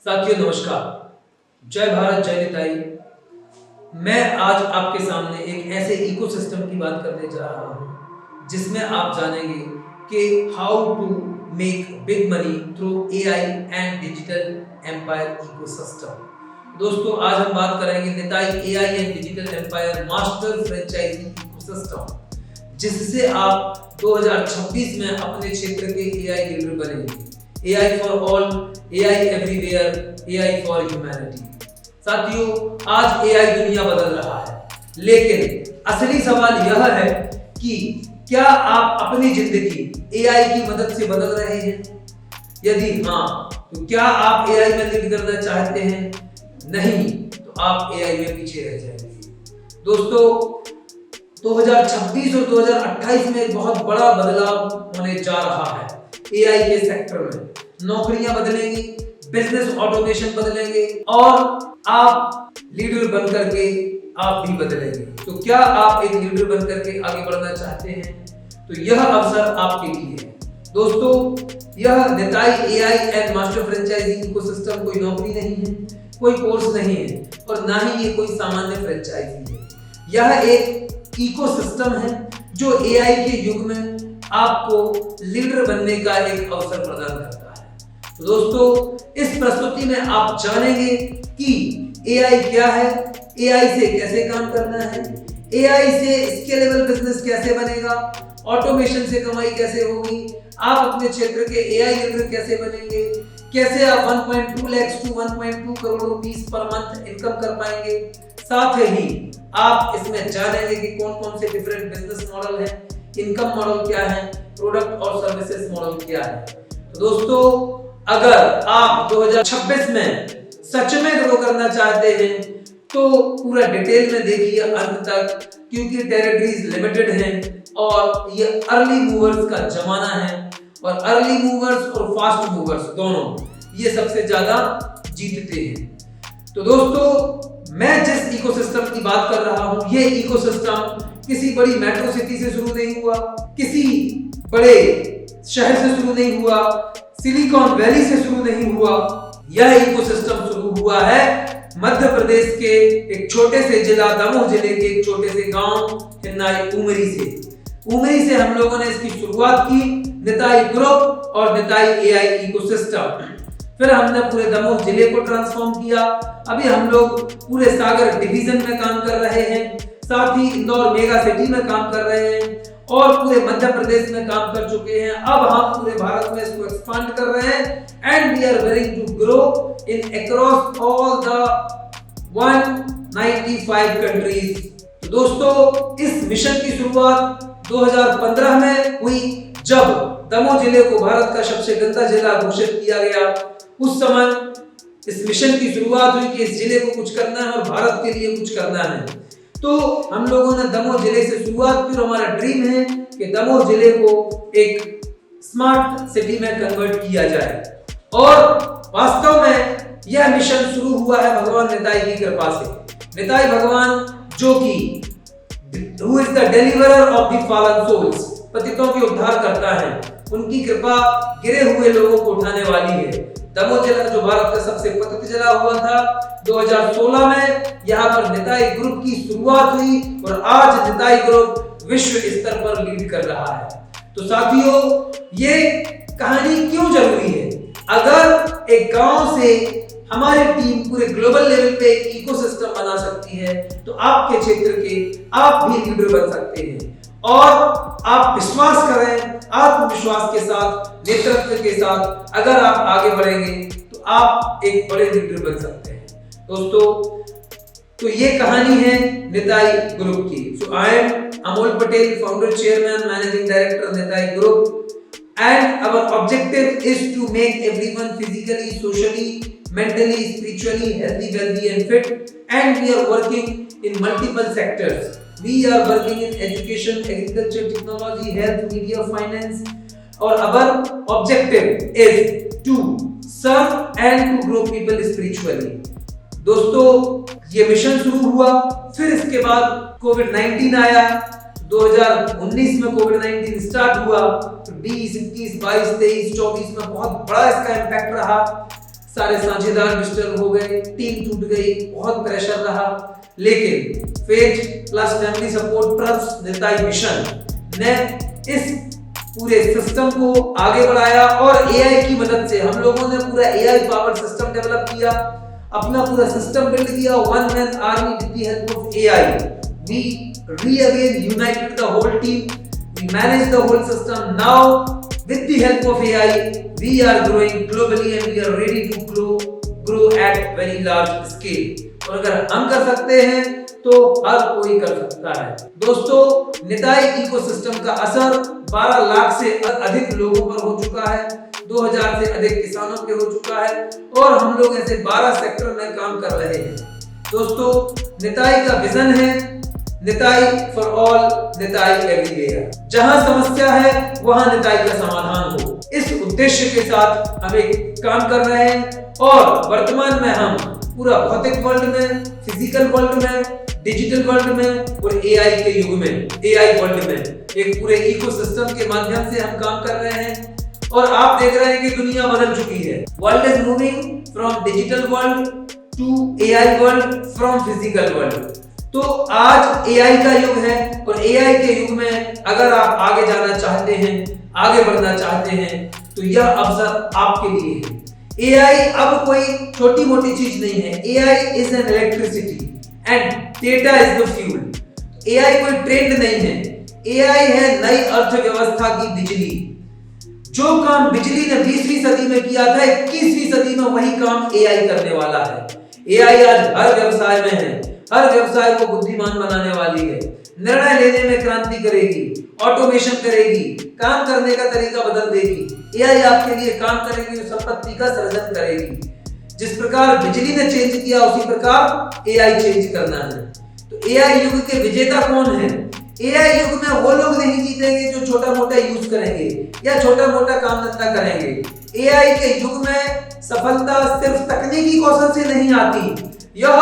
साथियों नमस्कार, जय भारत जय निताई। मैं आज आपके सामने एक ऐसे इकोसिस्टम की बात करने जा रहा हूं जिसमें आप जानेंगे कि how to make big money through AI and digital empire ecosystem. दोस्तों आज हम बात करेंगे Nitai AI and digital empire master franchise ecosystem, जिससे आप 2026 में अपने क्षेत्र के एआई लीडर बनेंगे। AI for all, AI everywhere, AI for humanity। साथियों आज AI दुनिया बदल रहा है, लेकिन असली सवाल यह है कि क्या आप अपनी जिंदगी AI की मदद से बदल रहे हैं? यदि हाँ, तो क्या आप AI में लीड करना चाहते हैं? नहीं, तो आप AI में पीछे रह जाएंगे। दोस्तों 2026 और 2028 में एक बहुत बड़ा बदलाव होने जा रहा है। AI के सेक्टर में नौकरियां बदलेंगी, बिजनेस ऑटोमेशन बदलेंगे और आप लीडर बनकर के आप भी बदलेंगे। तो क्या आप एक लीडर बनकर के आगे बढ़ना चाहते हैं? तो यह अवसर आपके लिए है। दोस्तों यह Nitai AI and master franchise ecosystem कोई नौकरी नहीं है, कोई कोर्स नहीं है और ना ही ये कोई सामान्य फ्रेंचाइजी है। यह एक इकोसिस्टम है जो एआई के युग में आपको लीडर बनने का एक अवसर प्रदान करता है। तो दोस्तों इस प्रस्तुति में आप जानेंगे कि एआई क्या है, एआई से कैसे काम करना है, एआई से स्केलेबल बिजनेस कैसे बनेगा, ऑटोमेशन से कमाई कैसे होगी, आप अपने क्षेत्र के एआई लीडर कैसे बनेंगे, कैसे आप 1.2 lakh to 1.2 crore rupees per month income कर पाएंगे। साथ ही आप इसमें जानेंगे कि कौन कौन से डिफरेंट बिजनेस मॉडल हैं, इनकम मॉडल क्या है, प्रोडक्ट और सर्विसेज मॉडल क्या है। तो दोस्तों अगर आप 2026 में सच में ग्रो करना चाहते हैं तो पूरा डिटेल में देखिए अंत तक, क्योंकि टेरिटरीज लिमिटेड हैं और ये अर्ली मूवर्स का जमाना है और अर्ली मूवर्स और फास्ट मूवर्स दोनों ये सबसे ज्यादा जीतते हैं। तो दोस्तों मैं जिस इकोसिस्टम की बात कर रहा हूं, ये इकोसिस्टम किसी बड़ी मेट्रो सिटी से शुरू नहीं हुआ, किसी बड़े शहर से शुरू नहीं हुआ, सिलिकॉन वैली से शुरू नहीं हुआ। यह इकोसिस्टम शुरू हुआ है मध्य प्रदेश के एक छोटे से जिला दमोह जिले के एक छोटे से गांव हिन्नाई उमरी से। उमरी से हम लोगों ने इसकी शुरुआत की, निताई ग्रुप और निताई एआई इकोसिस्टम। फिर हमने पूरे दमोह जिले को ट्रांसफॉर्म किया। अभी हम लोग पूरे सागर डिवीजन में काम कर रहे हैं, साथ ही इंदौर मेगा सिटी में काम कर रहे हैं और पूरे मध्य प्रदेश में काम कर चुके हैं। अब हम पूरे भारत में इसको एक्सपांड कर रहे हैं and we are willing to grow in across all the 195 countries. तो दोस्तों इस मिशन की शुरुआत 2015 में हुई, जब दमोह जिले को भारत का सबसे गंदा जिला घोषित किया गया। उस समय इस मिशन की शुरुआत हुई कि इस जिले को कुछ करना है और भारत के लिए कुछ करना है। तो हम लोगों ने दमोह जिले से शुरुआत की और हमारा ड्रीम है कि दमोह जिले को एक स्मार्ट सिटी में कन्वर्ट किया जाए। और वास्तव में यह मिशन शुरू हुआ है भगवान निताई की कृपा से। निताई भगवान जो कि who is the deliverer of the fallen souls, पतितों के उद्धार करता है, उनकी कृपा गिरे हुए लोगों को उठाने वाली है। दमोह जिला जो भारत का सबसे पतित जिला हुआ था, 2016 में यहाँ पर निताई ग्रुप की शुरुआत हुई और आज निताई ग्रुप विश्व स्तर पर लीड कर रहा है। तो साथियों ये कहानी क्यों जरूरी है? अगर एक गांव से हमारी टीम पूरे ग्लोबल लेवल पे एक इकोसिस्टम बना सकती है तो आपके क्षेत्र के आप भी लीडर बन सकते हैं। और आप विश्वास करें, आत्मविश्वास के साथ, नेतृत्व के साथ अगर आप आगे बढ़ेंगे तो आप एक बड़े लीडर बन सकते हैं। दोस्तों तो ये कहानी है निताई ग्रुप की। So I am Amol Patel, founder, chairman, managing director Nitai group, and our objective is to make everyone physically, socially, mentally, spiritually healthy, wealthy and fit, and we are working in multiple sectors. We are working in education, agriculture, technology, health, media, finance. और our objective is to serve and to grow people spiritually. दोस्तों ये mission शुरू हुआ, फिर इसके बाद कोविड-19 आया। 2019 में कोविड-19 स्टार्ट हुआ, तो 20, 21, 22, 23, 24 में बहुत बड़ा इसका इम्पैक्ट रहा। सारे साझेदार डिस्टर्ब हो गए, टीम टूट गई, बहुत प्रेशर रहा। लेकिन faith plus family support plus Nitai mission ने इस पूरे सिस्टम को आगे बढ़ाया और एआई की मदद से हम लोगों ने पूरा एआई पावर सिस्टम डेवलप किया, अपना पूरा सिस्टम बिल्ड किया, one man army with the help of AI. We again united the whole team, we managed the whole system. Now with the help of AI we are growing globally and we are ready to grow at very large scale. और अगर हम कर सकते हैं तो हर कोई कर सकता है। दोस्तों, निताई इकोसिस्टम का असर 12 लाख से अधिक लोगों पर हो चुका है, 2000 से अधिक किसानों पे हो चुका है और हम लोग ऐसे 12 सेक्टर में काम कर रहे हैं। दोस्तों, निताई का विजन है Nitai for all, Nitai everywhere. जहां समस्या है वहां निताई का समाधान हो, इस उद्देश्य के साथ हम एक काम कर रहे हैं और वर्तमान में हम पूरा भौतिक वर्ल्ड में, फिजिकल वर्ल्ड में, डिजिटल वर्ल्ड में और एआई के युग में, एआई वर्ल्ड में एक पूरे इकोसिस्टम के माध्यम से हम काम कर रहे हैं। और आप देख रहे हैं कि दुनिया बदल चुकी है। World is moving from digital world to AI world, from physical world. तो आज एआई का युग है और एआई के युग में अगर आप आगे जाना चाहते हैं, आगे बढ़ना चाहते हैं तो यह अवसर आपके लिए है। एआई अब कोई छोटी मोटी चीज नहीं है। AI is an electricity and data is the fuel. AI कोई ट्रेंड नहीं है, एआई है नई अर्थव्यवस्था की बिजली। जो काम बिजली ने 20वीं सदी में किया था, 21वीं सदी में वही काम एआई करने वाला है। एआई आज हर व्यवसाय में है, हर व्यवसाय को बुद्धिमान बनाने वाली है, निर्णय लेने में क्रांति करेगी, ऑटोमेशन करेगी, काम करने का तरीका बदल देगी। एआई आपके लिए काम करेगी, संपत्ति का सृजन करेगी। जिस प्रकार बिजली ने चेंज किया उसी प्रकार एआई चेंज करना है। तो एआई युग के विजेता कौन है? एआई युग में वो लोग नहीं जीतेंगे जो छोटा मोटा यूज करेंगे या छोटा मोटा काम धंधा करेंगे। एआई के युग में सफलता सिर्फ तकनीकी कौशल से नहीं आती, यह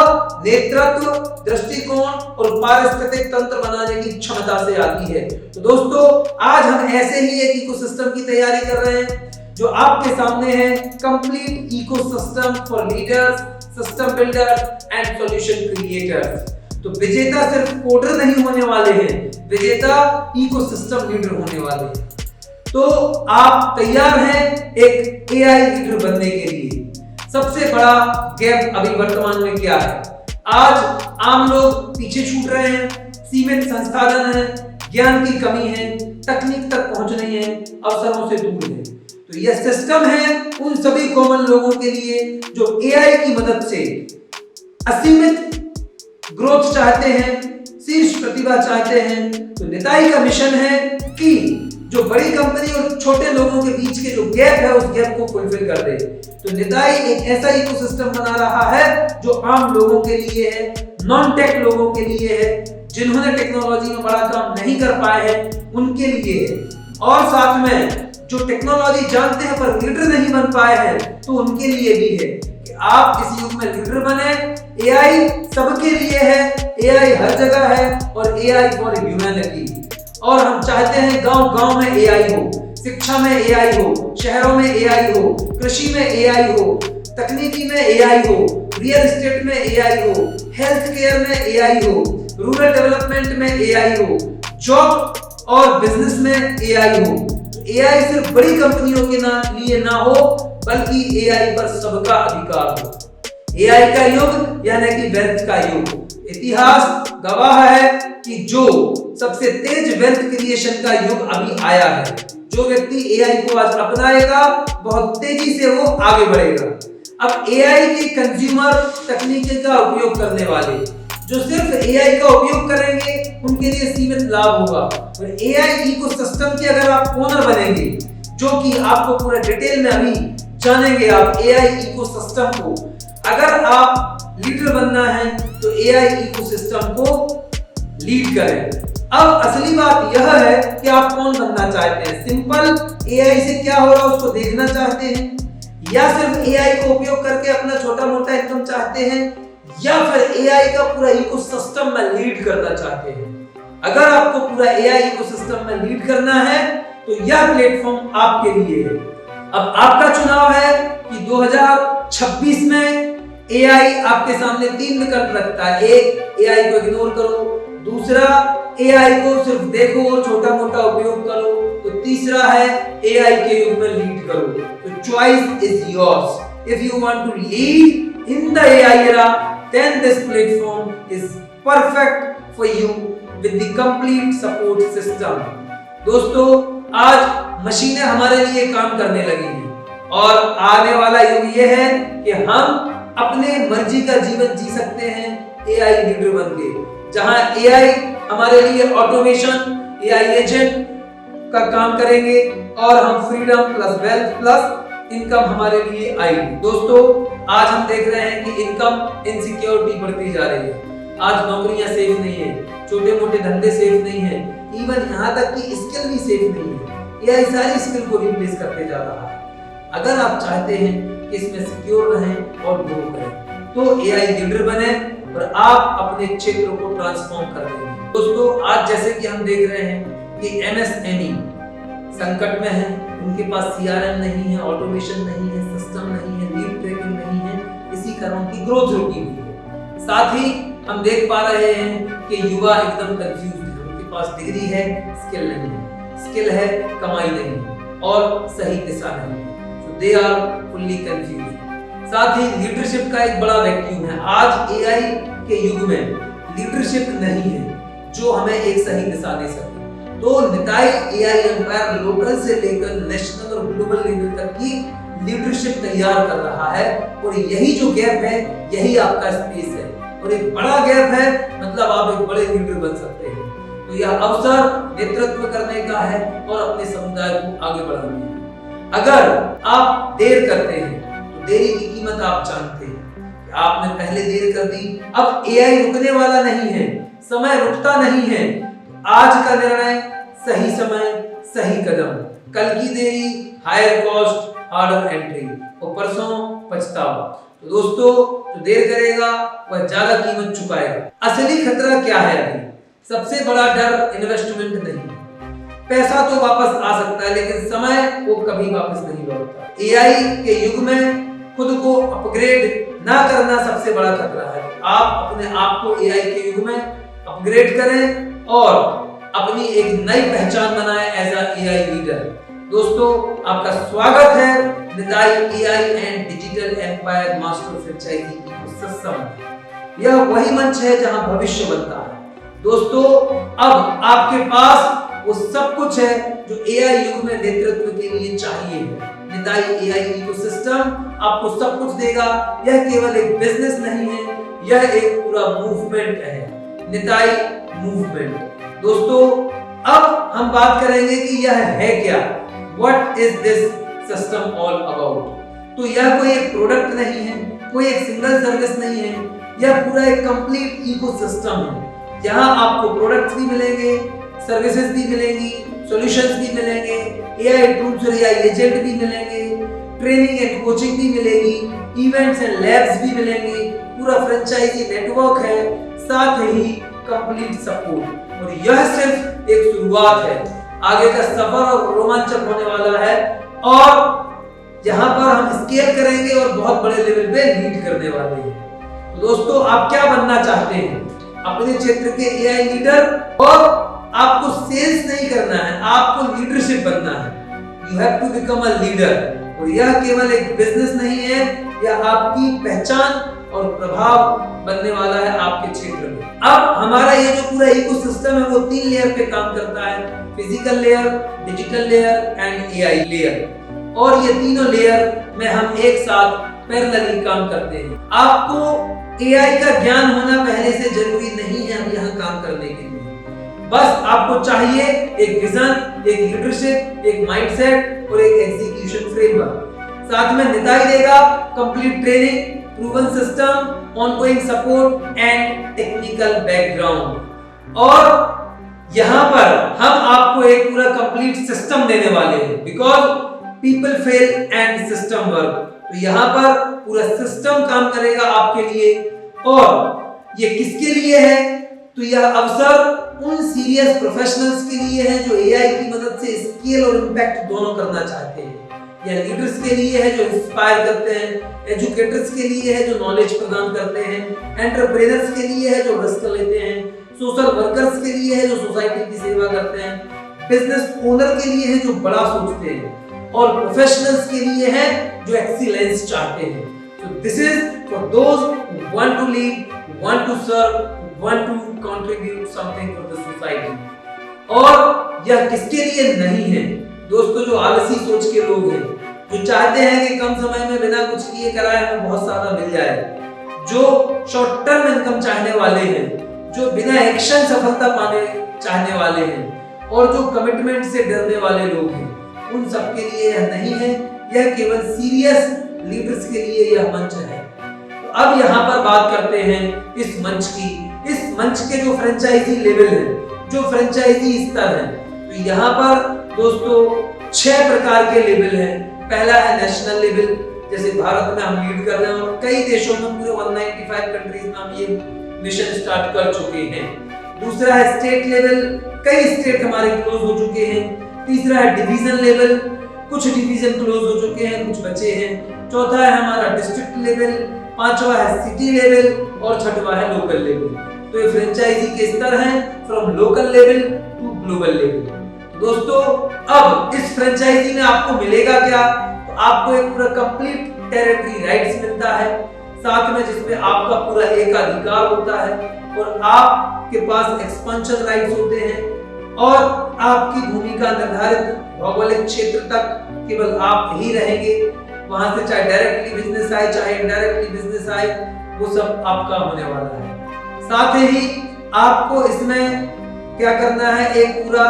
नेतृत्व, दृष्टिकोण और पारिस्थितिक तंत्र बनाने की क्षमता से आती है। तो दोस्तों, आज हम ऐसे ही एक इकोसिस्टम की तैयारी कर रहे हैं जो आपके सामने है, complete ecosystem for leaders, system builders and solution creators. तो विजेता सिर्फ कोडर नहीं होने वाले हैं, विजेता इकोसिस्टम लीडर होने वाले हैं। तो आप तैयार हैं एक एआई लीडर बनने के लिए? सबसे बड़ा गैप अभी वर्तमान में क्या है? आज आम लोग पीछे छूट रहे हैं, सीमित संसाधन है, ज्ञान की कमी है, तकनीक तक पहुंच नहीं है, अवसरों से दूर है। तो यह सिस्टम है उन सभी कॉमन लोगों के लिए जो एआई की मदद से असीमित ग्रोथ चाहते हैं, शीर्ष प्रतिभा चाहते हैं। तो निताई का मिशन है कि जो बड़ी कंपनी और छोटे लोगों के बीच के जो गैप है उस गैप को फुलफिल कर दे। तो निताई एक ऐसा इकोसिस्टम बना रहा है जो आम लोगों के लिए है, नॉन टेक लोगों के लिए है, जिन्होंने टेक्नोलॉजी में बड़ा काम नहीं कर पाए हैं उनके लिए है, और साथ में जो टेक्नोलॉजी जानते हैं पर लीडर नहीं बन पाए हैं तो उनके लिए भी है कि आप इस युग में लीडर बने। एआई सबके लिए है, एआई हर जगह है और एआई फॉर ह्यूमैनिटी। और हम चाहते हैं गांव-गांव में एआई हो, शिक्षा में एआई हो, शहरों में एआई हो, कृषि में एआई हो, तकनीकी में एआई हो, रियल एस्टेट में एआई हो, हेल्थ केयर में एआई हो, रूरल डेवलपमेंट में एआई हो, जॉब और बिजनेस में एआई हो। एआई सिर्फ बड़ी कंपनियों के लिए ना हो बल्कि एआई पर सबका अधिकार हो। एआई का युग यानी कि वेल्थ का युग। इतिहास गवाह है कि जो सबसे तेज वेल्थ क्रिएशन का युग अभी आया है, जो व्यक्ति एआई को आज अपनाएगा बहुत तेजी से वो आगे बढ़ेगा। अब एआई के कंज्यूमर, तकनीकी का उपयोग करने वाले जो सिर्फ एआई का उपयोग करेंगे उनके लिए सीमित लाभ होगा। और एआई इकोसिस्टम के अगर आप ओनर बनेंगे, जो कि आपको पूरा डिटेल में अभी जानेंगे आप एआई इकोसिस्टम को, अगर आप लीडर बनना है तो एआई इकोसिस्टम को लीड करें। अब असली बात यह है कि आप कौन बनना चाहते हैं। सिंपल एआई से क्या हो रहा है उसको देखना चाहते हैं, या सिर्फ एआई को उपयोग करके अपना छोटा मोटा इनकम चाहते हैं, या फिर एआई का पूरा इकोसिस्टम में लीड करना चाहते हैं। अगर आपको पूरा एआई इकोसिस्टम में लीड करना है तो यह प्लेटफॉर्म आपके लिए है। अब आपका चुनाव है कि 2000 26 में एआई आपके सामने 3 विकल्प रखता है। एक, एआई को इग्नोर करो। दूसरा, एआई को सिर्फ देखो और छोटा मोटा उपयोग करो। तो तीसरा है, एआई के युग में लीड करो। तो choice is yours. If you want to lead in the AI era, then this platform is perfect for you with the complete support system। दोस्तों, आज मशीनें हमारे लिए काम करने लगी हैं और आने वाला युग ये है कि हम अपने मर्जी का जीवन जी सकते हैं एआई लीडर बन के, जहां एआई हमारे लिए ऑटोमेशन, एआई एजेंट का काम करेंगे और हम freedom plus wealth plus income हमारे लिए आएगी। दोस्तों, आज हम देख रहे हैं कि इनकम इनसिक्योरिटी बढ़ती जा रही है। आज नौकरियां सेफ नहीं है, छोटे मोटे धंधे सेफ नहीं है, इवन यहाँ तक कि स्किल भी सेफ नहीं है। एआई सारी स्किल को रिप्लेस करते जा रहा है। अगर आप चाहते हैं कि इसमें सिक्योर रहें और ग्रो करें, तो एआई लीडर बने और आप अपने क्षेत्र को ट्रांसफॉर्म कर देंगे। दोस्तों, आज जैसे कि हम देख रहे हैं कि एमएसएमई संकट में है, उनके पास सीआरएम नहीं है, ऑटोमेशन नहीं है, सिस्टम नहीं है, लीड ट्रैकिंग नहीं है, इसी कारण उनकी ग्रोथ रुकी हुई है। साथ ही हम देख पा रहे हैं कि युवा एकदम कंफ्यूज्ड है, उनके पास डिग्री है, स्किल नहीं है, स्किल है, कमाई नहीं है और सही दिशा नहीं है। सो दे आर फुल्ली कंफ्यूज्ड। साथ ही लीडरशिप का एक बड़ा वैक्यूम है। आज एआई के युग में लीडरशिप नहीं है जो हमें एक सही दिशा दे सके। तो निताई एआई एम्पायर लोकल से लेकर नेशनल और ग्लोबल लेवल तक की लीडरशिप तैयार कर रहा है और यही जो गैप है, यही आपका स्पेस है और एक बड़ा गैप है, मतलब आप एक बड़े लीडर बन सकते हैं। तो यह अवसर नेतृत्व करने का है और अपने समुदाय को आगे बढ़ाने का। अगर आप देर करते हैं तो देरी की कीमत आप जानते हैं। आपने पहले देर कर दी, अब एआई रुकने वाला नहीं है, समय रुकता नहीं है। आज का निर्णय, सही समय, सही कदम। कल की देरी, हायर कॉस्ट, हार्डर एंट्री और परसों पछतावा। तो दोस्तों, जो देर करेगा वह ज्यादा कीमत चुकाएगा। असली खतरा क्या है? अभी सबसे बड़ा डर इन्वेस्टमेंट नहीं है। पैसा तो वापस आ सकता है लेकिन समय वो कभी वापस नहीं लौटता। एआई के युग में खुद को अपग्रेड ना करना सबसे बड़ा खतरा है। आप अपने आप को एआई के युग में अपग्रेड करें और अपनी एक नई पहचान बनाएं एज अ एआई लीडर। दोस्तों, आपका स्वागत है Nitai AI and digital empire master franchise ecosystem. यह वही मंच है जहां भविष्य बनता है। दोस्तों, अब आपके पास वो सब कुछ है जो एआई युग में नेतृत्व के लिए चाहिए है। निताई एआई इकोसिस्टम आपको सब कुछ देगा। यह केवल एक बिजनेस नहीं है, यह एक पूरा मूवमेंट है, निताई मूवमेंट। दोस्तों, अब हम बात करेंगे कि यह है क्या, what is this system all about. तो यह कोई एक प्रोडक्ट नहीं है, कोई एक सिंगल सर्विस नहीं है, यह पूरा एक कंप्लीट इकोसिस्टम है जहां आपको प्रोडक्ट्स भी मिलेंगे, सर्विसेज भी मिलेंगी, सॉल्यूशंस भी मिलेंगे, एआई टूल्स और एआई एजेंट भी मिलेंगे, ट्रेनिंग एंड कोचिंग भी मिलेगी, इवेंट्स एंड लैब्स भी मिलेंगे, पूरा फ्रेंचाइजी नेटवर्क है, साथ ही कंप्लीट सपोर्ट। और यह सिर्फ एक शुरुआत है, आगे का सफर और रोमांचक होने वाला है और यहाँ पर हम स्केल करेंगे और बहुत बड़े लेवल पे लीड करने वाले हैं। तो दोस्तों, आप क्या बनना चाहते हैं? अपने क्षेत्र के एआई लीडर, और आपको सेल्स नहीं करना है, आपको लीडरशिप बनना है। You have to become a leader. और यह केवल एक बिजनेस नहीं है, यह आपकी पहचान और प्रभाव बनने वाला है आपके क्षेत्र में। अब हमारा ये जो पूरा इकोसिस्टम है वो 3 लेयर पे काम करता है, physical layer, digital layer and AI layer. और ये तीनों लेयर में हम एक साथ पैरेलली काम करते हैं। आपको एआई का ज्ञान होना पहले से जरूरी नहीं है हम यहाँ काम करने के लिए। बस आपको चाहिए एक विजन, एक लीडरशिप, एक माइंडसेट और एक एग्जीक्यूशन फ्रेमवर्क। साथ में निताई देगा complete training, proven system, ongoing support and technical background. और यहाँ पर हम आपको एक पूरा कंप्लीट सिस्टम देने वाले हैं, because people fail and system work. तो यहाँ पर पूरा सिस्टम काम करेगा आपके लिए। और ये किसके लिए है? तो यह अवसर उन सीरियस प्रोफेशनल्स के लिए है जो एआई की मदद से स्केल और इंपैक्ट दोनों करना चाहते हैं। या लीडर्स के लिए है जो इंस्पायर करते हैं, एजुकेटर्स के लिए है जो नॉलेज प्रदान करते हैं, एंटरप्रेन्योर्स के लिए है जो रिस्क लेते हैं, सोशल वर्कर्स के लिए है जो सोसाइटी की सेवा करते हैं, बिजनेस ओनर के लिए है जो बड़ा सोचते हैं, और प्रोफेशनल्स के लिए है जो एक्सीलेंस चाहते हैं। So this is for those who want to lead, who want to serve, who want to contribute something for the society. और यह किसके लिए नहीं है दोस्तों? जो आलसी सोच के लोग हैं, जो चाहते हैं कि कम समय में बिना कुछ किए कराए हमें बहुत सारा मिल जाए, जो शॉर्ट टर्म इनकम चाहने वाले हैं, जो बिना एक्शन सफलता पाने चाहने वाले हैं, और जो कमिटमेंट से डरने वाले लोग हैं, उन सब के लिए यह नहीं है। यह केवल सीरियस लीडर्स के लिए यह मंच है। तो अब यहाँ पर बात करते हैं इस मंच की। इस मंच के जो फ्रेंचाइजी लेवल है, जो फ्रेंचाइजी स्तर है, तो यहाँ पर दोस्तों 6 प्रकार के लेवल हैं। पहला है नेशनल लेवल, जैसे भारत में हम लीड कर रहे हैं और कई देशों में, पूरे 195 कंट्रीज में हम ये मिशन स्टार्ट कर चुके हैं। दूसरा है स्टेट लेवल, कई स्टेट हमारे क्लोज हो चुके हैं। तीसरा है डिवीजन लेवल, कुछ डिवीजन क्लोज हो चुके हैं, कुछ बचे हैं। चौथा है हमारा डिस्ट्रिक्ट लेवल, पांचवा है सिटी लेवल, और छठवा है लोकल लेवल। तो ये फ्रेंचाइजी के स्तर हैं from local level to global level. दोस्तों अब इस फ्रेंचाइजी में आपको मिलेगा क्या? तो आपको एक पूरा कंप्लीट टेरिटरी राइट्स मिलता है, साथ में जिसमें आपका पूरा एकाधिकार होता है, और आपके पास एक्सपेंशन राइट्स होते हैं, और आपकी भूमिका निर्धारित भौगोलिक क्षेत्र तक केवल आप ही रहेंगे। वहां से चाहे डायरेक्टली बिजनेस आए, चाहे इनडायरेक्टली बिजनेस आए, वो सब आपका होने वाला है। साथ ही आपको इसमें क्या करना है, एक पूरा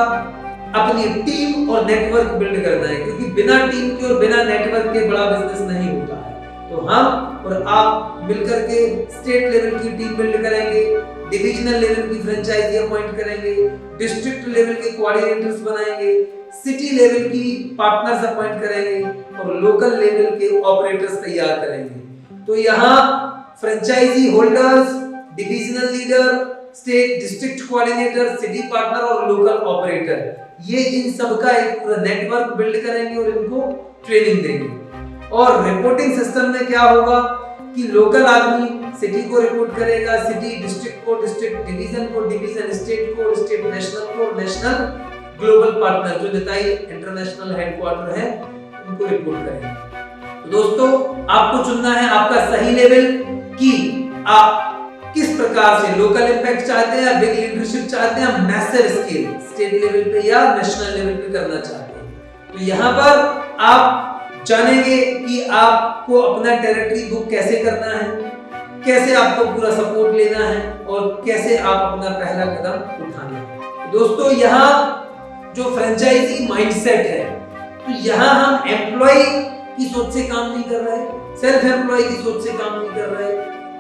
अपनी टीम और नेटवर्क बिल्ड करना है, क्योंकि बिना टीम के और बिना नेटवर्क के बड़ा बिजनेस नहीं होता है। तो हम और आप मिलकर के स्टेट लेवल की टीम बिल्ड करेंगे, डिविजनल लेवल की फ्रेंचाइजी अपॉइंट करेंगे, डिस्ट्रिक्ट लेवल के कोऑर्डिनेटर्स बनाएंगे, सिटी लेवल की पार्टनर्स अपॉइंट करेंगे, और लोकल लेवल के ऑपरेटर्स तैयार करेंगे। तो यहाँ franchisee holders, divisional leader, state district coordinator, city partner और लोकल ऑपरेटर, ये इन सब का एक पूरा नेटवर्क बिल्ड करेंगे और इनको ट्रेनिंग देंगे। और रिपोर्टिंग सिस्टम में क्या होगा कि लोकल आदमी सिटी को रिपोर्ट करेगा, सिटी डिस्ट्रिक्ट को, डिस्ट्रिक्ट डिवीजन को, डिवीजन स्टेट को, स्टेट नेशनल को, नेशनल ग्लोबल पार्टनर जो नेताई इंटरनेशनल हेडक्वार्टर है उनको रिपोर्ट करेंगे। तो दोस्तों आपको चुनना है आपका सही लेवल कि आप किस प्रकार से लोकल इंपैक्ट चाहते हैं, बिग लीडरशिप चाहते हैं, मैसिव स्केल स्टेट लेवल पे या नेशनल लेवल पे करना चाहते हैं। तो यहाँ पर आप जानेंगे कि आपको अपना टेरिटरी बुक कैसे करना है, कैसे आपको पूरा सपोर्ट लेना है, और कैसे आप अपना पहला कदम उठाना है। दोस्तों यहाँ जो फ्रेंचाइजी माइंडसेट है, तो यहाँ हम एम्प्लॉय की सोच से काम नहीं कर रहे, सेल्फ एम्प्लॉय की सोच से काम नहीं कर रहे,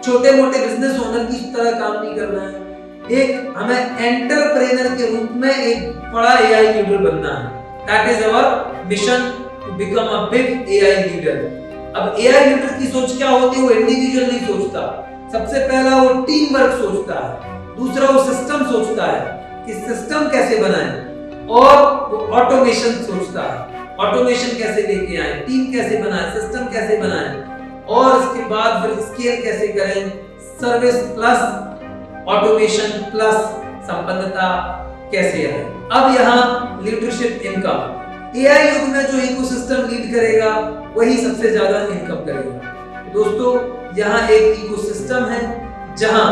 छोटे मोटे बिजनेस ओनर की तरह काम नहीं कर रहे हैं। एक हमें एंटरप्रेन्योर के रूप में एक बड़ा एआई लीडर बनना है। That is our mission to become a big AI leader. अब एआई लीडर की सोच क्या होती है? वो इंडिविजुअल नहीं सोचता, सबसे पहला वो टीम वर्क सोचता है, दूसरा वो सिस्टम सोचता है कि सिस्टम कैसे बनाएं, और वो ऑटोमेशन सोचता है, ऑटोमेशन कैसे लेके आए, टीम कैसे बनाएं, सिस्टम कैसे बनाएं, और इसके बाद फिर स्केल कैसे करें, सर्विस प्लस ऑटोमेशन प्लस संपन्नता कैसे आए। अब यहाँ लीडरशिप इनकम, एआई युग में जो इकोसिस्टम लीड करेगा वही सबसे ज्यादा इनकम करेगा। दोस्तों यहाँ एक इकोसिस्टम है जहां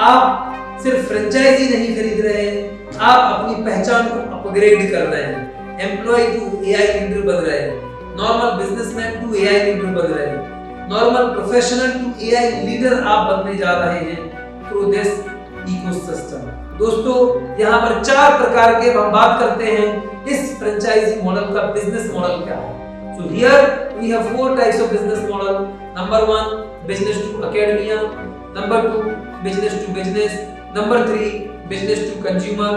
आप सिर्फ फ्रेंचाइजी नहीं खरीद रहे हैं, आप अपनी पहचान को अपग्रेड कर रहे हैं, एम्प्लॉय टू एआई लीडर बन रहे हैं, normal businessman to AI leader बन रहे हैं, normal professional to AI leader आप बनने जा रहे हैं थ्रू दिस इकोसिस्टम। दोस्तों यहाँ पर 4 प्रकार के हम बात करते हैं इस फ्रेंचाइजी मॉडल का बिजनेस मॉडल क्या है। So here we have 4 types of business model. Number 1, business to academia. Number 2, business to business. Number 3, business to consumer.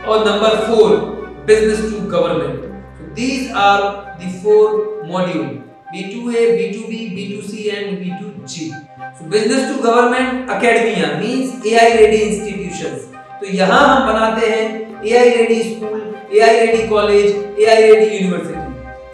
Or number 4, business to government. So these are the 4 modules: B2A, B2B, B2C and B2G. So business to government academia means AI ready institutions. तो यहाँ हम बनाते हैं AI ready school, AI ready college, AI ready university.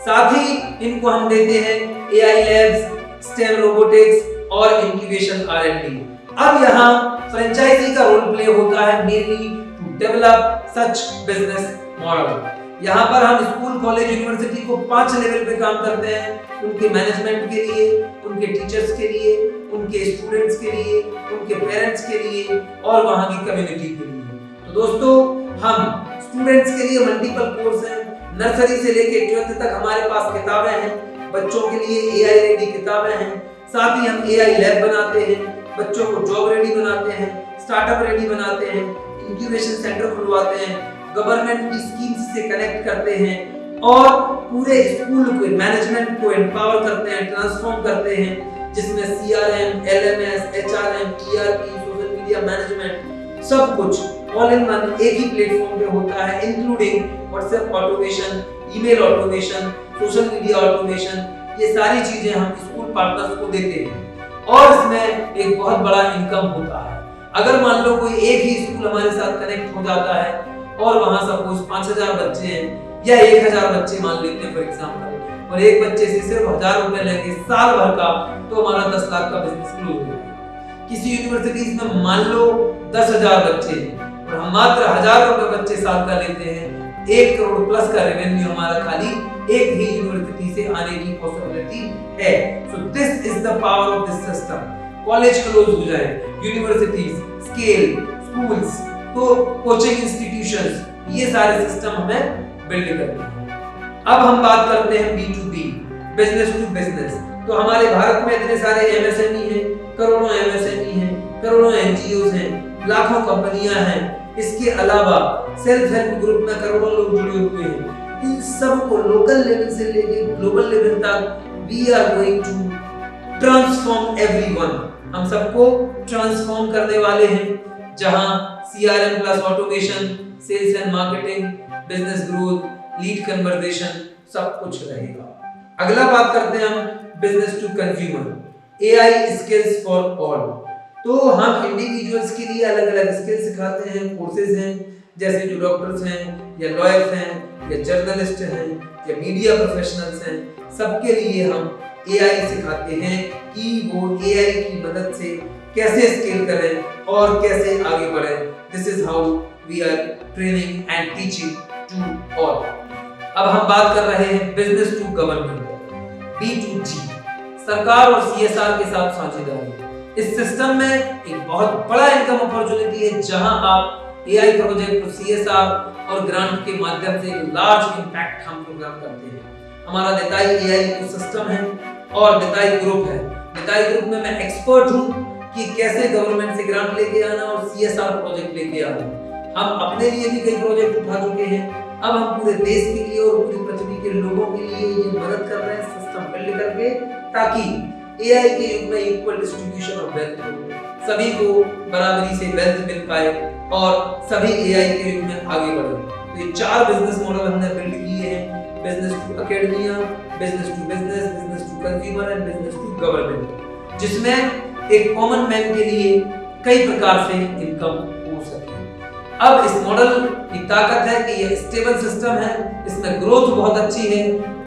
साथ ही इनको हम देते हैं AI लैब्स, स्टेम रोबोटिक्स और इंक्यूबेशन R&D। अब यहाँ फ्रेंचाइजी का रोल प्ले होता है mainly to develop such business model. यहाँ पर हम स्कूल, कॉलेज, यूनिवर्सिटी को 5 लेवल पे काम करते हैं, उनके मैनेजमेंट के लिए, उनके टीचर्स के लिए, उनके स्टूडेंट्स के लिए, उनके पेरेंट्स के लिए और वहाँ की कम्युनिटी के लिए। तो दोस्तों, हम स्टूडेंट्स के लिए मल्टीपल कोर्स हैं, नर्सरी से लेके 12th तक हमारे पास किताबें हैं, बच्चों के लिए AI रेडी किताबें हैं। साथ ही हम AI लैब बनाते हैं, बच्चों को जॉब रेडी बनाते हैं, स्टार्टअप रेडी बनाते हैं, इंक्यूबेशन सेंटर खुलवाते हैं, गवर्नमेंट की स्कीम्स से कनेक्ट करते हैं और पूरे स्कूल के मैनेजमेंट को एम्पावर करते हैं, ट्रांसफॉर्म करते हैं, जिसमें CRM, LMS, HRM, ERP, social media management सब कुछ ऑल इन वन एक ही प्लेटफॉर्म पे होता है, including WhatsApp automation, email automation, social media automation. ये सारी चीजें हम स्कूल पार्टनर्स को देते हैं और इसमें एक बहुत बड़ा इनकम होता है। अगर मान लो कोई एक ही स्कूल हमारे साथ कनेक्ट हो जाता है और वहां सपोज 5000 बच्चे हैं या 1000 बच्चे मान लेते हैं फॉर एग्जांपल, और एक बच्चे से सिर्फ 1000 रुपए लेंगे साल भर का, तो हमारा 10 लाख का बिजनेस क्लोज हो जाएगा। किसी यूनिवर्सिटीज में मान लो 10,000 बच्चे हैं और हम मात्र 1000 रुपए बच्चे साल का लेते हैं, 1 करोड़ प्लस का रेवेन्यू हमारा खाली एक ही यूनिवर्सिटी से आने की पॉसिबिलिटी है। So this is the power of this system. College close हो जाए, यूनिवर्सिटीज, स्केल, स्कूल्स, तो कोचिंग इंस्टीट्यूशंस, ये सारे सिस्टम हमें बिल्ड करते हैं। अब हम बात करते हैं B2B, बिजनेस टू बिजनेस। तो हमारे भारत में इतने सारे MSME हैं, करोड़ों MSME हैं, करोड़ों NGOs हैं, लाखों कंपनियां हैं। इसके अलावा सेल्फ हेल्प ग्रुप में करोड़ों लोग जुड़े हुए हैं। इन सब को लोकल लेवल से लेके ग्लोबल लेवल तक we are going to transform everyone. हम सबको ट्रांसफॉर्म करने वाले हैं, जहां CRM plus automation, sales and marketing, business growth, lead conversation सब कुछ रहेगा। अगला बात करते हैं हम business to consumer, AI skills for all. तो हम इंडिविजुअल्स के लिए अलग-अलग स्किल सिखाते हैं, कोर्सेज हैं, जैसे जो डॉक्टर्स हैं या लॉयर्स हैं या जर्नलिस्ट हैं या मीडिया प्रोफेशनल्स हैं, सबके लिए हम AI सिखाते हैं कि वो AI की मदद से कैसे स्केल करें और कैसे आगे बढ़ें। This is how we are training and teaching to all. अब हम बात कर रहे हैं बिजनेस टू गवर्नमेंट, B2G, सरकार और CSR के साथ साझेदारी। इस सिस्टम में एक बहुत बड़ा इनकम अपॉर्चुनिटी है, जहां आप AI प्रोजेक्ट, CSR और ग्रांट के माध्यम से लार्ज इंपैक्ट हम प्रोग्राम करते हैं। हमारा देताई AI इकोसिस्टम है और देताई ग्रुप है। देताई ग्रुप में मैं एक्सपर्ट हूं कि कैसे गवर्नमेंट से ग्रांट लेके आना और CSR प्रोजेक्ट लेके आना। हम अपने लिए भी कई प्रोजेक्ट उठा चुके हैं, अब हम पूरे देश के लिए और पूरी पृथ्वी के लोगों के लिए ये मदद कर रहे हैं सिस्टम बिल्ड करके, ताकि AI के युग में इक्वल डिस्ट्रीब्यूशन ऑफ वेल्थ हो, सभी को बराबरी से वेल्थ मिल पाए और सभी AI के युग में आगे बढ़े। तो ये 4 बिजनेस मॉडल हमने बिल्ड किए हैं, business to academia, business to business, business to consumer and business to government, जिसमें एक कॉमन मैन के लिए कई प्रकार से इनकम हो सके। अब इस मॉडल की ताकत है कि यह स्टेबल सिस्टम है, इसमें ग्रोथ बहुत अच्छी है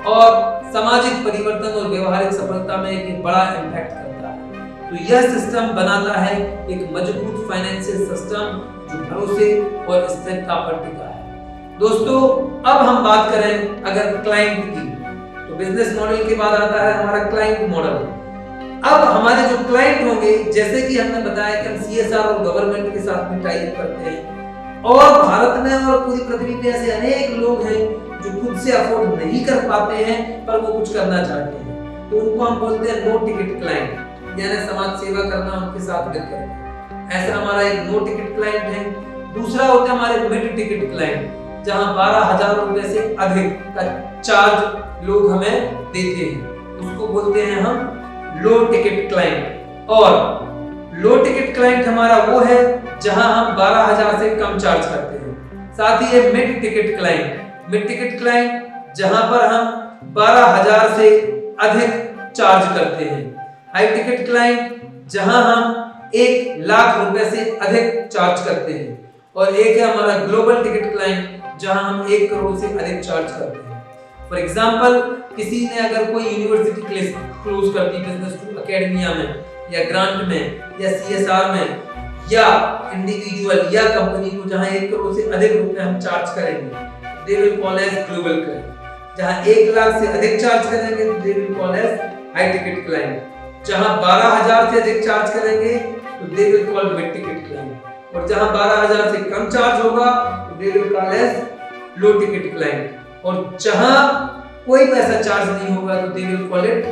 और सामाजिक परिवर्तन और व्यवहारिक सफलता में एक बड़ा इम्पैक्ट करता है। तो यह सिस्टम बनाता है एक मजबूत फाइनेंशियल सिस्टम जो भरोसे और स्थिरता पर टिका है। दोस्तों, अब हम बात करें अगर क्लाइंट की, तो बिजनेस मॉडल के बाद आता है हमारा क्लाइंट मॉडल। अब हमारे जो क्लाइंट होंगे, जैसे कि हमने बताया कि हम CSR और गवर्नमेंट के साथ में टाई अप करते हैं, और भारत में और पूरी पृथ्वी में ऐसे अनेक लोग हैं जो खुद से अफोर्ड नहीं कर पाते हैं पर वो कुछ करना चाहते हैं, तो उनको हम बोलते हैं नो टिकट क्लाइंट, यानी समाज सेवा करना उनके साथ मिलकर। ऐसा हमारा एक नो टिकट क्लाइंट है। दूसरा होता है हमारे मिड टिकट क्लाइंट, जहां 12,000 रुपए से अधिक का चार्ज लोग हमें देते हैं, उसको बोलते हैं हम लो टिकट क्लाइंट। और लो टिकट क्लाइंट हमारा वो है जहां हम 12,000 से कम चार्ज करते हैं। साथ ही है mid ticket client, mid ticket client जहां पर हम 12,000 से अधिक चार्ज करते हैं। हाई टिकट क्लाइंट जहां हम 1 लाख रुपए से अधिक चार्ज करते हैं। और एक है हमारा ग्लोबल टिकट क्लाइंट जहां हम 1 करोड़ से अधिक चार्ज करते हैं। फॉर एग्जाम्पल किसी ने अगर कोई यूनिवर्सिटी क्लोज कर दी बिजनेस टू एकेडमिया में या ग्रांट में या CSR में या इंडिविजुअल या कंपनी को जहां 1 करोड़ से अधिक रुपए हम चार्ज करेंगे, they will call as global client. जहां 1 लाख से अधिक चार्ज करेंगे, they will call as high ticket client. जहां 12,000 से अधिक चार्ज करेंगे तो they will call mid ticket client. और जहां 12,000 से कम चार्ज होगा तो they will call as low ticket client. और जहां कोई पैसा चार्ज नहीं होगा तो we will call it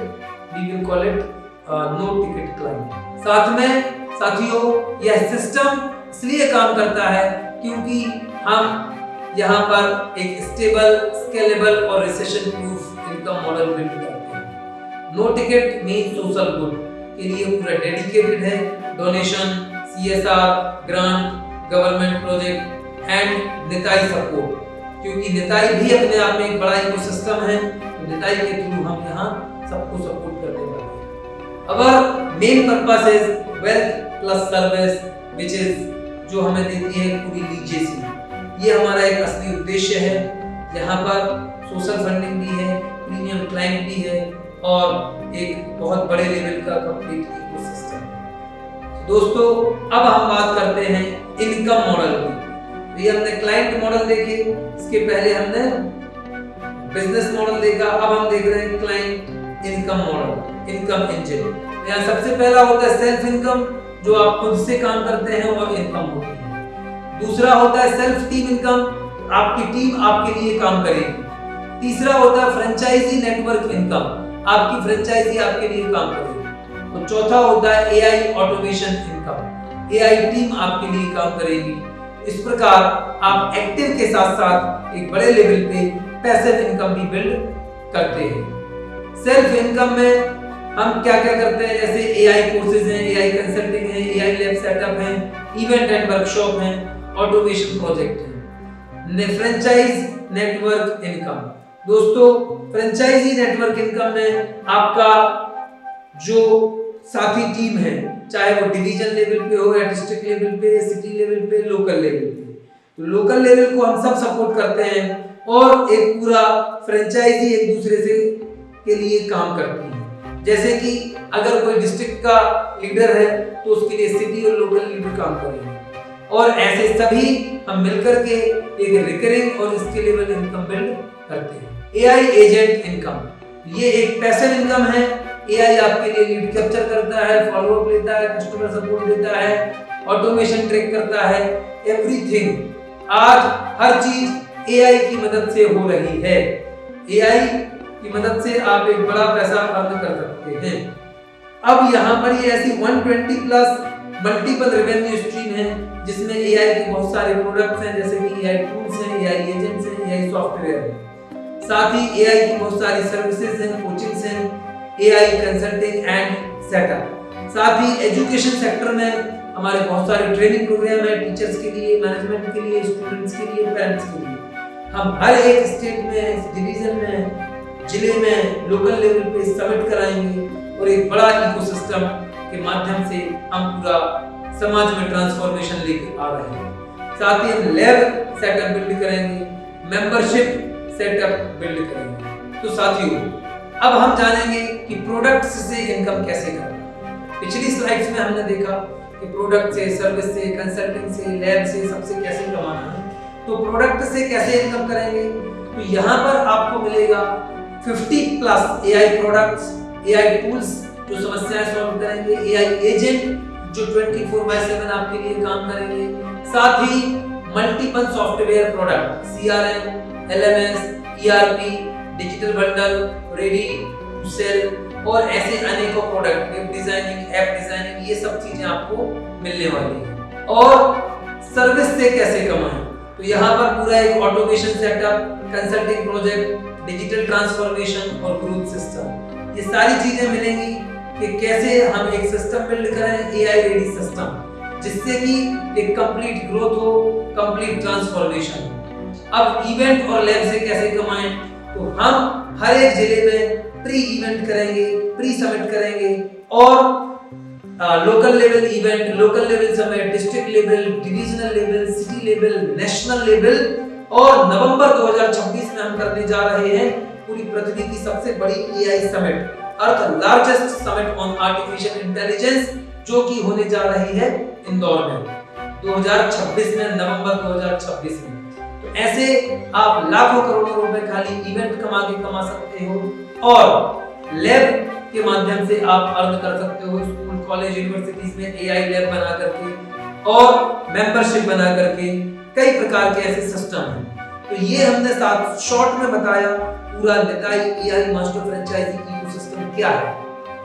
no ticket client. साथ में साथियों, यह सिस्टम इसलिए काम करता है क्योंकि हम यहाँ पर एक स्टेबल, स्केलेबल और recession proof income model build करते हैं। No ticket means social good के लिए पूरा डेडिकेटेड है। Donation, CSR, grant, government project and Nitai support, क्योंकि निताई भी अपने आप में एक बड़ा इकोसिस्टम है। तो निताई के थ्रू हम यहाँ सबको सपोर्ट करने वाले हैं। Our main purpose is wealth plus service which is जो हमें देती है पूरी लीजेसी। ये हमारा एक असली उद्देश्य है। यहाँ पर सोशल फंडिंग भी है, प्रीमियम क्लाइंट भी है और एक बहुत बड़े लेवल का कंप्लीट इकोसिस्टम है। दोस्तों, अब हम बात करते हैं इनकम मॉडल की। तो ये हमने क्लाइंट मॉडल देखे, इसके पहले हमने बिजनेस मॉडल देखा, अब हम देख रहे हैं client income model, income engine. यहाँ सबसे पहला होता है सेल्फ इनकम, जो आप खुद से काम करते हैं और इनकम होती है। दूसरा होता है सेल्फ टीम इनकम, आपकी टीम आपके लिए काम करेगी। तीसरा होता है फ्रेंचाइजी नेटवर्क इनकम, आपकी फ्रेंचाइजी आपके लिए काम करेगी। और चौथा होता है AI automation income, AI team आपके लिए काम करेगी। इस प्रकार आप एक्टिव के साथ साथ एक बड़े लेवल पे पैसिव इनकम भी बिल्ड करते हैं। सेल्फ इनकम में हम क्या क्या करते हैं, जैसे AI कोर्सेज हैं, AI कंसल्टिंग है, AI लैब सेटअप है, इवेंट एंड वर्कशॉप है, ऑटोमेशन प्रोजेक्ट है। फ्रेंचाइज नेटवर्क इनकम, दोस्तों फ्रेंचाइजी नेटवर्क इनकम में आपका जो साथी टीम है, चाहे वो डिवीजन लेवल पे हो या डिस्ट्रिक्ट लेवल पे, सिटी लेवल पे, लोकल लेवल पे, तो लोकल लेवल को हम सब सपोर्ट करते हैं और एक पूरा फ्रेंचाइजी एक दूसरे से के लिए काम करती है। जैसे कि अगर कोई डिस्ट्रिक्ट का लीडर है तो उसके लिए सिटी और लोकल लीडर काम करेंगे और ऐसे सभी हम मिलकर के एक रिकरिंग और स्केलेबल इनकम बिल्ड करते हैं। AI एजेंट इनकम, ये एक पैसिव इनकम है। AI आपके लिए लीड कैप्चर करता है, फॉलो अप लेता है, कस्टमर सपोर्ट देता है, ऑटोमेशन ट्रैक करता है, एवरीथिंग। आज हर चीज AI की मदद से हो रही है। AI की मदद से आप एक बड़ा पैसा अर्न कर सकते हैं। अब यहाँ पर ये ऐसी 120 प्लस मल्टीपल रेवेन्यू स्ट्रीम है जिसमें AI के बहुत सारे प्रोडक्ट्स हैं, जैसे कि AI टूल्स हैं, AI एजेंट्स हैं, AI सॉफ्टवेयर है। साथ ही AI की बहुत सारी सर्विसेज हैं, कोचिंग्स हैं, AI कंसल्टिंग एंड सेटअप। साथ ही एजुकेशन सेक्टर में हमारे बहुत सारे ट्रेनिंग प्रोग्राम है, टीचर्स के लिए, मैनेजमेंट के लिए, स्टूडेंट्स के लिए, पेरेंट्स के लिए। हम हर एक स्टेट में, डिवीजन में, जिले में, लोकल लेवल पे समिट कराएंगे और एक बड़ा इकोसिस्टम के माध्यम से हम पूरा समाज में ट्रांसफॉर्मेशन लेकर आ रहे हैं। साथ ही हम लैब सेटअप बिल्ड करेंगे, मेंबरशिप सेटअप बिल्ड करेंगे। तो साथियों, अब हम जानेंगे कि प्रोडक्ट्स से इनकम कैसे करना। पिछली स्लाइड्स में हमने देखा कि प्रोडक्ट से, सर्विस से, कंसल्टिंग से, लैब से, सबसे कैसे कमाना है। तो प्रोडक्ट से कैसे इनकम करेंगे, तो यहाँ पर आपको मिलेगा 50 plus AI products, AI tools जो समस्याएं सॉल्व करेंगे, AI एजेंट जो 24/7 आपके लिए काम करेंगे। साथ ही multiple software product, CRM, LMS, ERP, digital bundle, ready to sell और ऐसे अनेकों product, web designing, app designing, ये सब चीजें आपको मिलने वाली हैं। और सर्विस से कैसे कमाएं, तो यहाँ पर पूरा एक automation setup, consulting project, digital transformation और ग्रोथ सिस्टम, ये सारी चीजें मिलेंगी कि कैसे हम एक सिस्टम बिल्ड करें, AI रेडी सिस्टम, जिससे कि एक कंप्लीट ग्रोथ हो, कंप्लीट ट्रांसफॉर्मेशन हो। अब इवेंट और लैब से कैसे कमाएं, तो हम हर एक जिले में प्री इवेंट करेंगे, प्री समिट करेंगे और local level event, local level summit, district level, divisional level, city level, national level और नवंबर 2026 में हम करने जा रहे हैं पूरी पृथ्वी की सबसे बड़ी AI summit, earth largest summit on artificial intelligence, जो कि होने जा रही है इंदौर में 2026 में, नवंबर 2026 में। तो ऐसे आप लाखों करोड़ों रुपए खाली इवेंट कमा सकते हो और लैब के माध्यम से आप अर्न कर सकते हो, स्कूल कॉलेज यूनिवर्सिटीज में एआई लैब बना करके और मेंबरशिप बना करके, कई प्रकार के ऐसे सिस्टम हैं। तो ये हमने साथ शॉर्ट में बताया पूरा निकाय एआई मास्टर फ्रेंचाइजी इकोसिस्टम क्या है।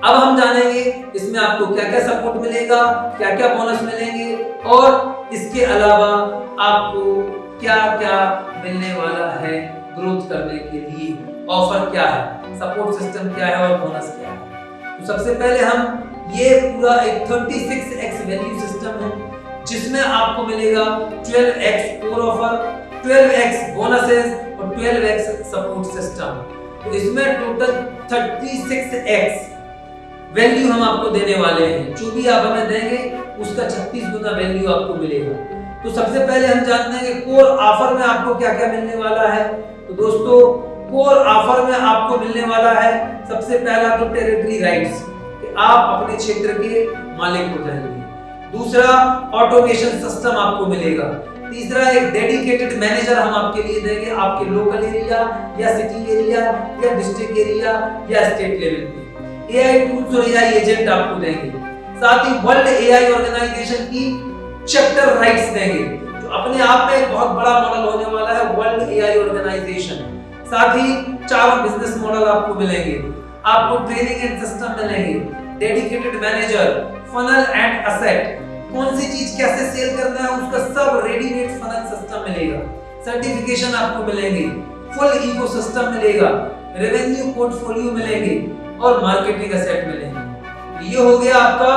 अब हम जानेंगे इसमें आपको क्या-क्या सपोर्ट मिलेगा, क्या-क्या बोनस मिलेंगे और इसके अलावा आपको क्या-क्या मिलने वाला है ग्रोथ करने के लिए, ऑफर क्या है, सपोर्ट सिस्टम क्या है और बोनस क्या है। तो सबसे पहले हम ये पूरा एक 36x वैल्यू सिस्टम है जिसमें आपको मिलेगा 12x core offer, 12x bonuses और 12x सपोर्ट सिस्टम। तो इसमें टोटल 36x वैल्यू हम आपको देने वाले हैं। जो भी आप हमें देंगे उसका 36 गुना वैल्यू आपको मिलेगा। तो सबसे पहले हम जानते हैं कि कोर ऑफर में आपको क्या-क्या मिलने वाला है। तो दोस्तों कोर ऑफर में आपको मिलने वाला है सबसे पहला तो टेरिटरी राइट्स, कि आप अपने क्षेत्र के मालिक हो जाएंगे। दूसरा ऑटोमेशन सिस्टम आपको मिलेगा। तीसरा एक डेडिकेटेड मैनेजर हम आपके लिए देंगे, आपके लोकल एरिया या सिटी एरिया या डिस्ट्रिक्ट एरिया या स्टेट लेवल पे। एआई टूल्स और एआई एजेंट आपको देंगे। साथ ही वर्ल्ड एआई ऑर्गेनाइजेशन की चैप्टर राइट्स देंगे, जो अपने आप में एक बहुत बड़ा मॉडल होने वाला है वर्ल्ड एआई ऑर्गेनाइजेशन। साथ ही 4 बिजनेस मॉडल आपको मिलेंगे, आपको ट्रेनिंग एंड सिस्टम मिलेंगे, dedicated manager, funnel and asset, कौन सी चीज कैसे सेल करना है उसका सब रेडीमेड फनल सिस्टम मिलेगा, सर्टिफिकेशन आपको मिलेंगे, फुल इकोसिस्टम मिलेगा, रेवेन्यू पोर्टफोलियो मिलेंगे और मार्केटिंग एसेट मिलेंगे। ये हो गया आपका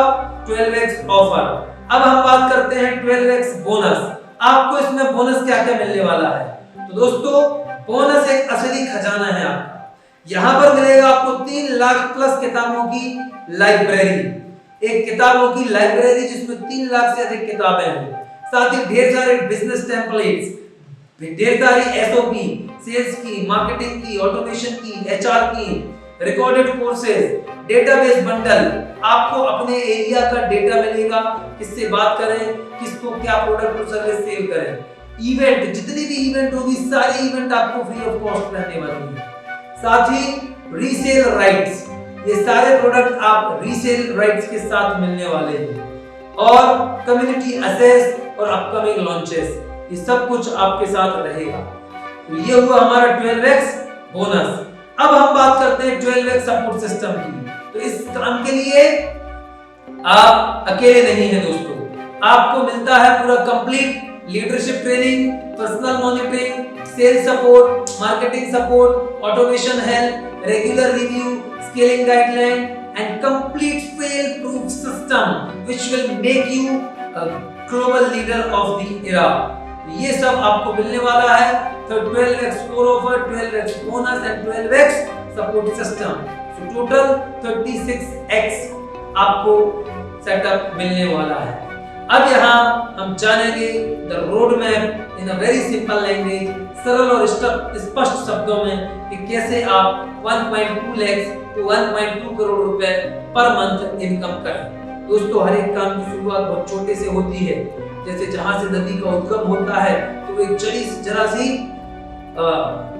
12x ऑफर। अब हम बात करते हैं 12x बोनस। आपको इसमें बोनस क्या-क्या मिलने वाला है। तो दोस्तों बोनस एक असली खजाना है आपका। यहाँ पर मिलेगा आपको 3 लाख प्लस किताबों की लाइब्रेरी, एक किताबों की लाइब्रेरी जिसमें 3 लाख से अधिक किताबें हैं। साथ ही ढेर सारे बिजनेस टेम्पलेट्स, ढेर सारी एसओपी, सेल्स की, मार्केटिंग की, ऑटोमेशन की, एचआर की, रिकॉर्डेड कोर्सेज, डेटाबेस बंडल, आपको अपने एरिया का डेटा मिलेगा, किससे बात करें, किसको क्या प्रोडक्ट और सर्विस सेल करें। इवेंट, जितनी भी इवेंट होगी सारी इवेंट आपको फ्री ऑफ कॉस्ट रहने वाली है। साथ ही रीसेल राइट्स, ये सारे प्रोडक्ट आप रीसेल राइट्स के साथ मिलने वाले हैं और कम्युनिटी एसेस और अपकमिंग लॉन्चेस, ये सब कुछ आपके साथ रहेगा। तो ये हुआ हमारा 12x बोनस। अब हम बात करते हैं 12x सपोर्ट सिस्टम की। तो इस काम के लिए आप अकेले नहीं हैं दोस्तों, आपको मिलता है पूरा complete leadership training, personal monitoring, sales support, marketing support, automation help, regular review, scaling guideline and complete fail proof system which will make you a global leader of the era. ये सब आपको मिलने वाला है। तो 12x core offer, 12x bonus and 12x support system, so total 36x आपको setup मिलने वाला है। अब यहाँ हम जानेंगे the road map in a very simple language, सरल और स्पष्ट शब्दों में कि कैसे आप 1.2 लाख टू 1.2 करोड़ रुपए पर मंथ इनकम करें। दोस्तों हर एक काम की शुरुआत बहुत छोटे से होती है। जैसे जहां से नदी का उद्गम होता है तो एक जरा सी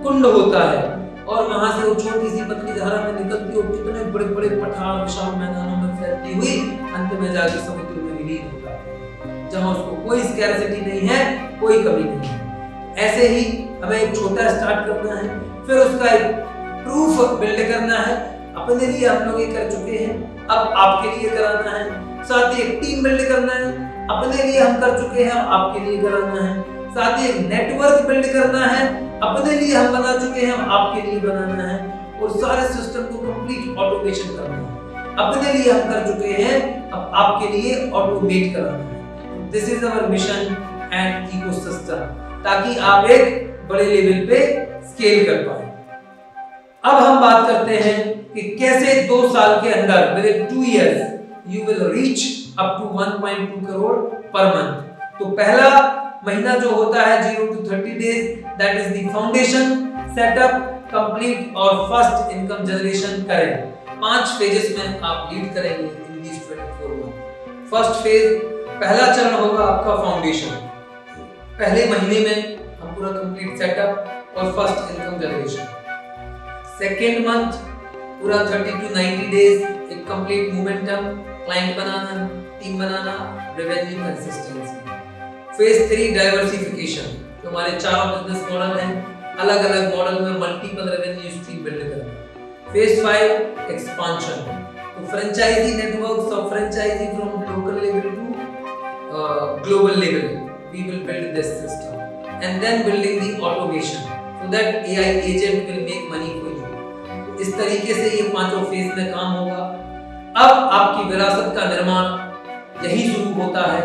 कुंड होता है और वहां से वो छोटी सी पतली धारा में निकलती है, कितने बड़े बड़े पठार विशाल मैदानों में फैलती हुई अंत में जाकर समुद्र में विलीन होता है, जहां उसको कोई स्कैरसिटी नहीं है, कोई कमी नहीं है। ऐसे ही हमें एक छोटा स्टार्ट करना है, फिर उसका एक प्रूफ बिल्ड करना है। अपने लिए हम लोग ये कर चुके हैं, अब आपके लिए कराना है। साथ ही एक टीम बिल्ड करना है, अपने लिए हम कर चुके हैं, आपके लिए कराना है। साथ ही एक नेटवर्क बिल्ड करना है, अपने लिए हम बना चुके हैं, आपके लिए बनाना है। और सारे सिस्टम को कंप्लीट ऑटोमेशन करना है, अपने लिए हम कर चुके हैं, अब आपके लिए ऑटोमेट कराना है। This is our mission and ecosystem, ताकि आप एक बड़े लेवल पे स्केल कर पाए। अब हम बात करते हैं कि कैसे 2 साल के अंदर, with in 2 years you will reach up to 1.2 crore per month. तो पहला महीना जो होता है 0 to 30 days, that is the foundation setup, complete और फर्स्ट इनकम जनरेशन करें। 5 फेजेस में आप लीड करेंगे इन दीस 24 मंथ। फर्स्ट फेज, पहला चरण होगा आपका फाउंडेशन। पहले महीने में हम पूरा कंप्लीट सेटअप और first income generation. Second month पूरा 30 to 90 डेज एक कंप्लीट मोमेंटम, क्लाइंट बनाना, टीम बनाना, रेवेन्यू कंसिस्टेंसी। फेज 3 डाइवर्सिफिकेशन, तो हमारे 4 बिजनेस मॉडल हैं, अलग अलग मॉडल में मल्टीपल रेवेन्यू स्ट्रीम बिल्ड करना। फेज 5 एक्सपांशन, तो franchisee networks of franchisee from local level to global level, we will build this system, and then building the automation so that AI agent will make money for you। तो इस तरीके से ये 5 phase में काम होगा। अब आपकी विरासत का निर्माण यही शुरू होता है।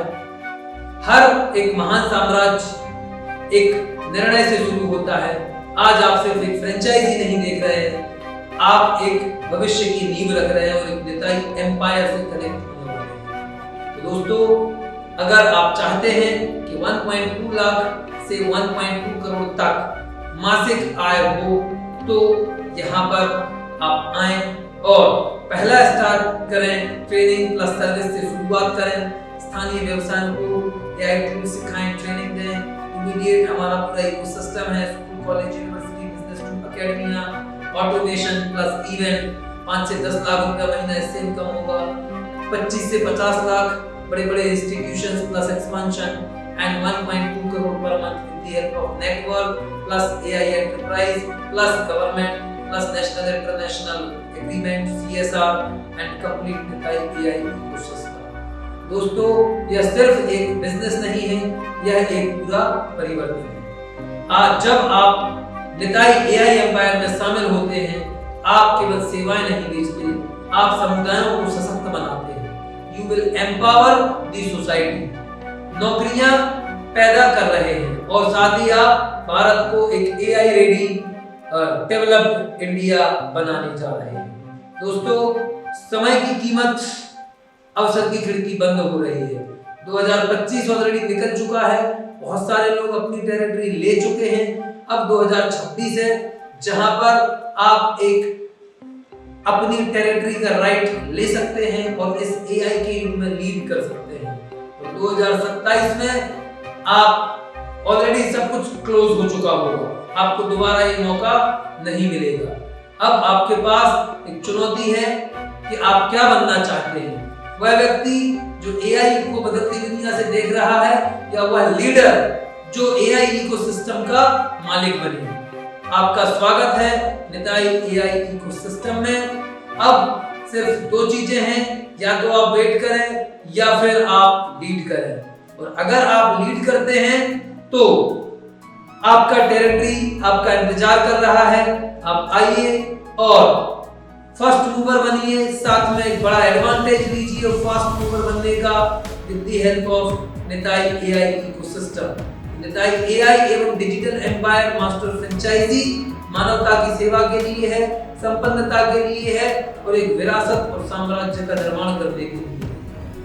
हर एक महान साम्राज्य एक निर्णय से शुरू होता है। आज आप सिर्फ एक फ्रेंचाइजी नहीं देख रहे हैं, आप एक भविष्य की नींव रख रहे हैं और एक निताई एम्पायर से कनेक्ट होने वाले हैं। तो दोस्तों, अगर आप चाहते हैं कि 1.2 लाख से 1.2 करोड़ तक मासिक आय हो, तो यहाँ पर आप आएं और पहला स्टार्ट करें। ट्रेनिंग प्लस सर्विस से शुरुआत करें। स्थानीय व्यवसायों को AI टूल सिखाएं, ट्रेनिंग दें। इमीडिएट हमारा पूरा इकोसिस्टम है, school, college, university, business tool, academia, automation plus event. 5 से 10 लाख रुपया महीना इससे इनकम होगा। 25 से 50 लाख बड़े बड़े institutions plus expansion, and 1.2 crore per month with the help of network plus AI enterprise plus government plus national international agreement, CSR and complete Nitai AI ecosystem. दोस्तों, यह सिर्फ एक बिजनेस नहीं है, यह एक पूरा परिवर्तन है। आज जब आप निताई AI एम्पायर में शामिल होते हैं, आप केवल सेवाएं नहीं बेचते, आप समुदायों को सशक्त बनाते हैं। You will empower the society। नौकरियां पैदा कर रहे हैं और साथ ही आप भारत को एक AI रेडी डेवलप्ड इंडिया बनाने जा रहे हैं। दोस्तों, समय की कीमत, अवसर की खिड़की बंद हो रही है। 2025 ऑलरेडी निकल चुका है, बहुत सारे लोग अपनी टेरिटरी ले चुके हैं। अब 2026 है, जहां पर आप एक अपनी टेरिटरी का राइट ले सकते हैं और इस AI के युग में लीड कर सकते हैं। तो 2027 में आप ऑलरेडी सब कुछ क्लोज हो चुका होगा, आपको दोबारा ये मौका नहीं मिलेगा। अब आपके पास एक चुनौती है कि आप क्या बनना चाहते हैं। वह व्यक्ति जो AI को बदलती दुनिया से देख रहा है, या वह लीडर जो AI इकोसिस्टम का मालिक बने। आपका स्वागत है निताई AI इकोसिस्टम में। अब सिर्फ 2 चीजें हैं, या तो आप वेट करें या फिर आप लीड करें। और अगर आप लीड करते हैं तो आपका टेरिटरी आपका इंतजार कर रहा है। आप आइए और फर्स्ट मूवर बनिए, साथ में एक बड़ा एडवांटेज लीजिए फास्ट मूवर बनने का with the help of Nitai AI ecosystem. Nitai AI एवं डिजिटल एम्पायर मास्टर फ्रेंचाइजी मानवता की सेवा के लिए है, संपन्नता के लिए है और एक विरासत और साम्राज्य का निर्माण करने के लिए।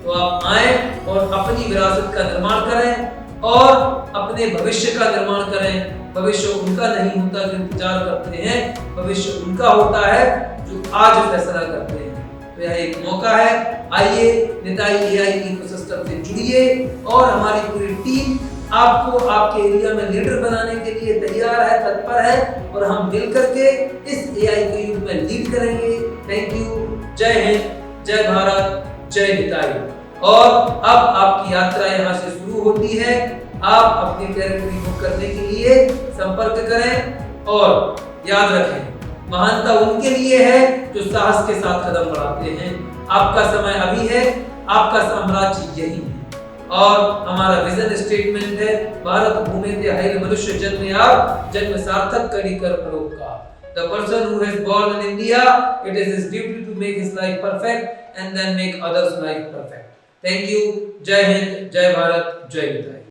तो आप आए और अपनी विरासत का निर्माण करें और अपने भविष्य का निर्माण करें। भविष्य उनका नहीं होता जो इंतजार करते हैं, भविष्य उनका होता है जो आज फैसला करते हैं। तो यह एक मौका है, आइए निताई AI इकोसिस्टम से जुड़िए और हमारी पूरी टीम आपको आपके एरिया में लीडर बनाने के लिए तैयार है, तत्पर है और हम मिलकर के इस AI के युग में लीड करेंगे। Thank you. जय हिंद, जय भारत, जय निताई। और अब आपकी यात्रा यहाँ से शुरू होती है। आप अपनी टेरिटरी बुक करने के लिए संपर्क करें और याद रखें, महानता उनके लिए है जो साहस के साथ कदम बढ़ाते हैं। आपका समय अभी है, आपका साम्राज्य यही है। और हमारा विजन स्टेटमेंट है, भारत भूमि ते हैल मनुष्य जन्म सार्थक करी कर परोपकार। The person who has born in India, it is his duty to make his life perfect and then make others' life perfect. Thank you. जय हिंद, जय भारत, जय निताई।